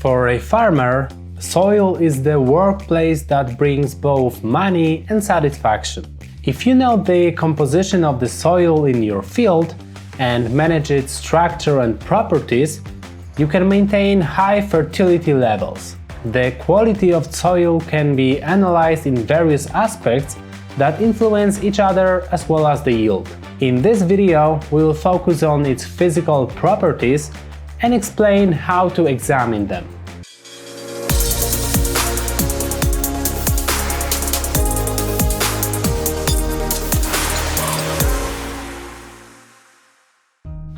For a farmer, soil is the workplace that brings both money and satisfaction. If you know the composition of the soil in your field and manage its structure and properties, you can maintain high fertility levels. The quality of soil can be analyzed in various aspects that influence each other as well as the yield. In this video, we will focus on its physical properties and explain how to examine them.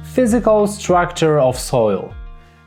Physical structure of soil.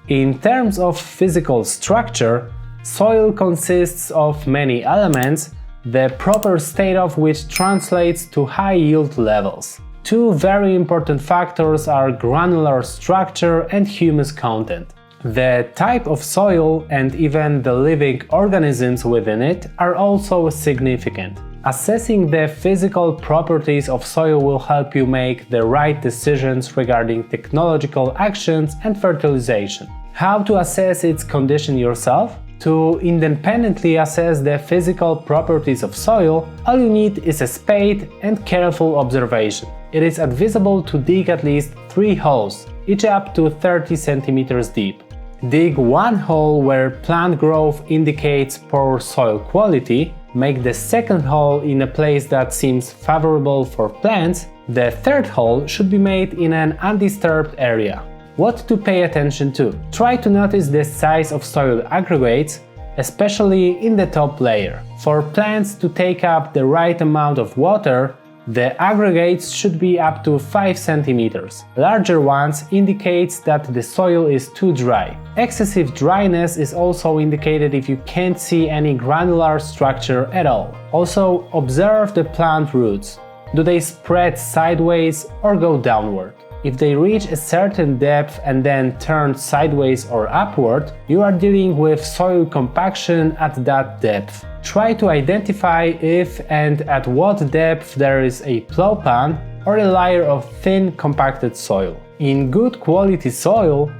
In terms of physical structure, soil consists of many elements, the proper state of which translates to high yield levels. Two very important factors are granular structure and humus content. The type of soil and even the living organisms within it are also significant. Assessing the physical properties of soil will help you make the right decisions regarding technological actions and fertilization. How to assess its condition yourself? To independently assess the physical properties of soil, all you need is a spade and careful observation. It is advisable to dig at least 3 holes, each up to 30 cm deep. Dig one hole where plant growth indicates poor soil quality. Make the second hole in a place that seems favorable for plants. The third hole should be made in an undisturbed area. What to pay attention to? Try to notice the size of soil aggregates, especially in the top layer. For plants to take up the right amount of water, the aggregates should be up to 5 cm. Larger ones indicates that the soil is too dry. Excessive dryness is also indicated if you can't see any granular structure at all. Also, observe the plant roots. Do they spread sideways or go downward? If they reach a certain depth and then turn sideways or upward, you are dealing with soil compaction at that depth. Try to identify if and at what depth there is a plow pan or a layer of thin compacted soil. In good quality soil,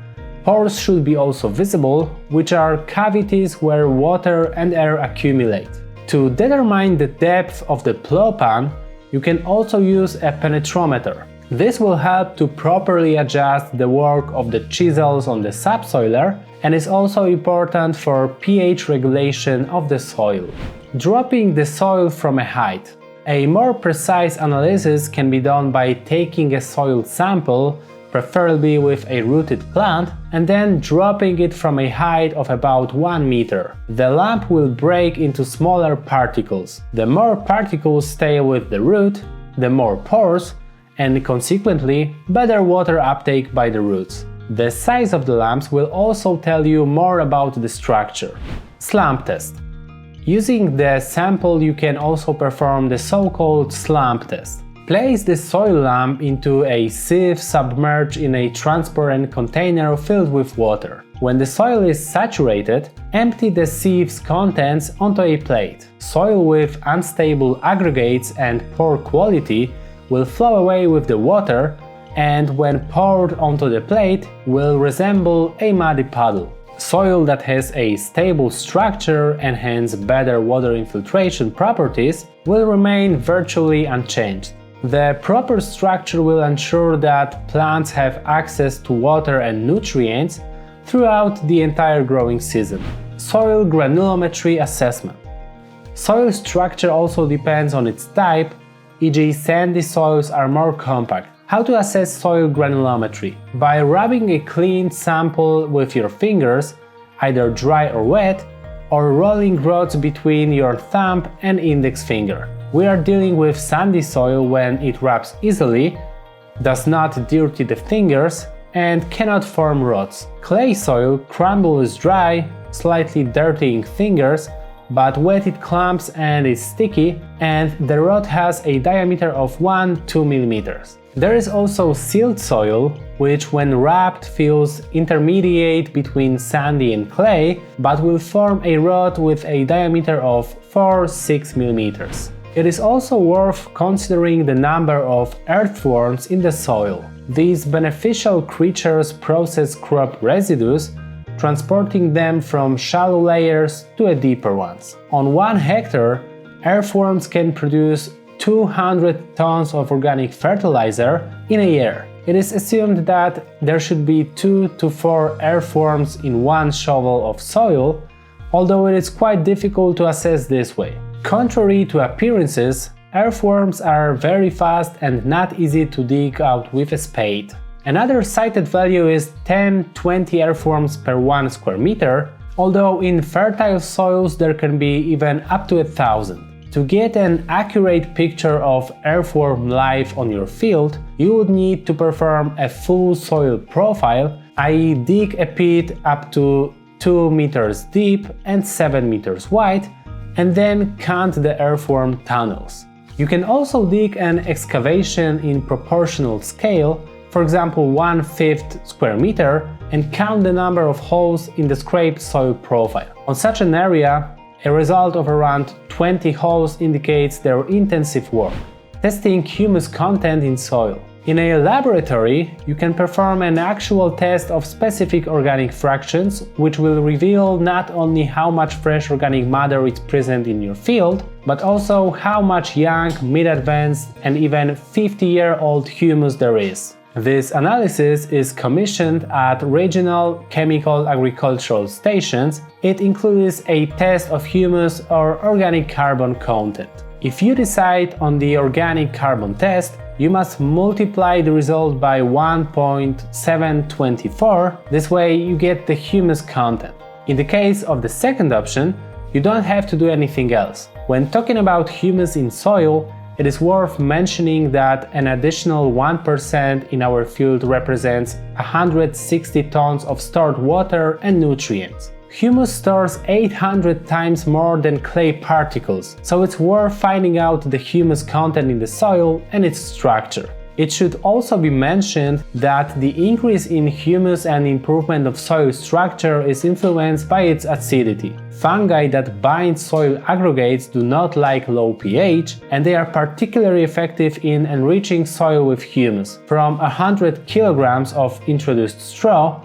pores should be also visible, which are cavities where water and air accumulate. To determine the depth of the plow pan, you can also use a penetrometer. This will help to properly adjust the work of the chisels on the subsoiler and is also important for pH regulation of the soil. Dropping the soil from a height. A more precise analysis can be done by taking a soil sample, preferably with a rooted plant, and then dropping it from a height of about 1 meter. The lamp will break into smaller particles. The more particles stay with the root, the more pores, and consequently better water uptake by the roots. The size of the lamps will also tell you more about the structure. Slump test. Using the sample you can also perform the so-called slump test. Place the soil lamp into a sieve submerged in a transparent container filled with water. When the soil is saturated, empty the sieve's contents onto a plate. Soil with unstable aggregates and poor quality will flow away with the water and when poured onto the plate will resemble a muddy puddle. Soil that has a stable structure and hence better water infiltration properties will remain virtually unchanged. The proper structure will ensure that plants have access to water and nutrients throughout the entire growing season. Soil granulometry assessment. Soil structure also depends on its type, e.g. sandy soils are more compact. How to assess soil granulometry? By rubbing a clean sample with your fingers, either dry or wet, or rolling rods between your thumb and index finger. We are dealing with sandy soil when it rubs easily, does not dirty the fingers, and cannot form rods. Clay soil crumbles dry, slightly dirtying fingers, but wet it clumps and is sticky, and the rod has a diameter of 1-2 mm. There is also silt soil, which when rubbed feels intermediate between sandy and clay, but will form a rod with a diameter of 4-6 mm. It is also worth considering the number of earthworms in the soil. These beneficial creatures process crop residues, transporting them from shallow layers to a deeper ones. On 1 hectare, earthworms can produce 200 tons of organic fertilizer in a year. It is assumed that there should be 2 to 4 earthworms in 1 shovel of soil, although it is quite difficult to assess this way. Contrary to appearances, earthworms are very fast and not easy to dig out with a spade. Another cited value is 10-20 earthworms per 1 square meter, although in fertile soils there can be even up to 1,000. To get an accurate picture of earthworm life on your field, you would need to perform a full soil profile, i.e. dig a pit up to 2 meters deep and 7 meters wide, and then count the earthworm tunnels. You can also dig an excavation in proportional scale, for example 1/5 square meter, and count the number of holes in the scraped soil profile. On such an area, a result of around 20 holes indicates their intensive work. Testing humus content in soil. In a laboratory, you can perform an actual test of specific organic fractions, which will reveal not only how much fresh organic matter is present in your field, but also how much young, mid-advanced, and even 50-year-old humus there is. This analysis is commissioned at regional chemical agricultural stations. It includes a test of humus or organic carbon content. If you decide on the organic carbon test, you must multiply the result by 1.724. This way you get the humus content. In the case of the second option, you don't have to do anything else. When talking about humus in soil, it is worth mentioning that an additional 1% in our field represents 160 tons of stored water and nutrients. Humus stores 800 times more than clay particles, so it's worth finding out the humus content in the soil and its structure. It should also be mentioned that the increase in humus and improvement of soil structure is influenced by its acidity. Fungi that bind soil aggregates do not like low pH, and they are particularly effective in enriching soil with humus. From 100 kilograms of introduced straw,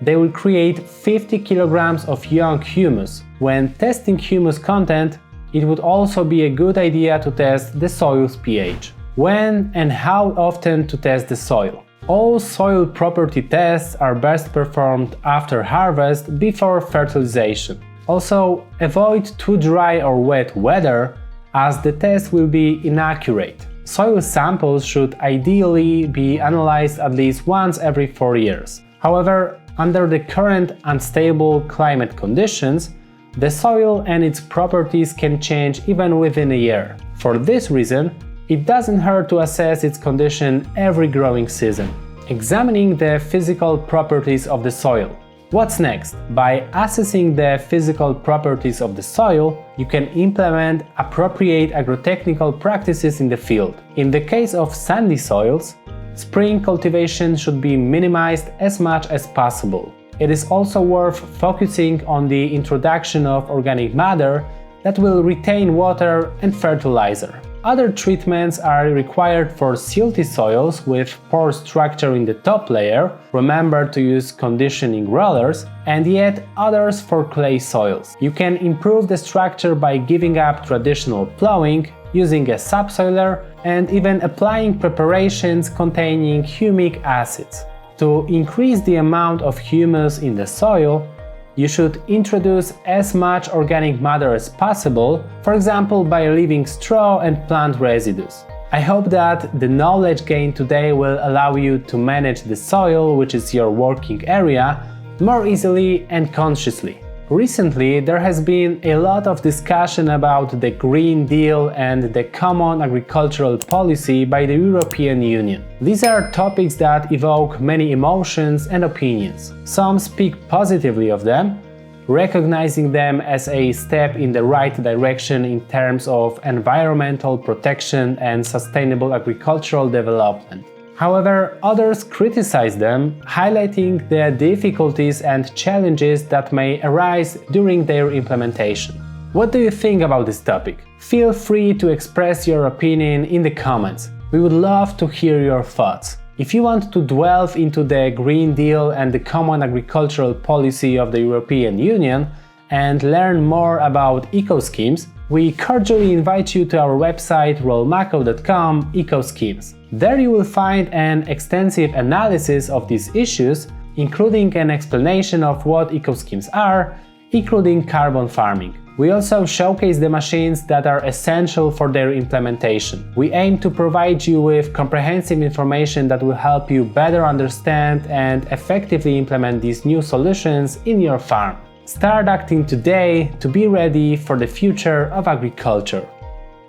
they will create 50 kilograms of young humus. When testing humus content, it would also be a good idea to test the soil's pH. When and how often to test the soil? All soil property tests are best performed after harvest before fertilization. Also, avoid too dry or wet weather, as the test will be inaccurate. Soil samples should ideally be analyzed at least once every 4 years. However, under the current unstable climate conditions, the soil and its properties can change even within a year. For this reason, it doesn't hurt to assess its condition every growing season. Examining the physical properties of the soil. What's next? By assessing the physical properties of the soil, you can implement appropriate agrotechnical practices in the field. In the case of sandy soils, spring cultivation should be minimized as much as possible. It is also worth focusing on the introduction of organic matter that will retain water and fertilizer. Other treatments are required for silty soils with poor structure in the top layer, remember to use conditioning rollers, and yet others for clay soils. You can improve the structure by giving up traditional plowing, using a subsoiler, and even applying preparations containing humic acids. To increase the amount of humus in the soil, you should introduce as much organic matter as possible, for example by leaving straw and plant residues. I hope that the knowledge gained today will allow you to manage the soil, which is your working area, more easily and consciously. Recently, there has been a lot of discussion about the Green Deal and the Common Agricultural Policy by the European Union. These are topics that evoke many emotions and opinions. Some speak positively of them, recognizing them as a step in the right direction in terms of environmental protection and sustainable agricultural development. However, others criticize them, highlighting the difficulties and challenges that may arise during their implementation. What do you think about this topic? Feel free to express your opinion in the comments. We would love to hear your thoughts. If you want to delve into the Green Deal and the Common Agricultural Policy of the European Union and learn more about eco-schemes, we cordially invite you to our website rolmako.com eco-schemes. There you will find an extensive analysis of these issues, including an explanation of what eco-schemes are, including carbon farming. We also showcase the machines that are essential for their implementation. We aim to provide you with comprehensive information that will help you better understand and effectively implement these new solutions in your farm. Start acting today to be ready for the future of agriculture.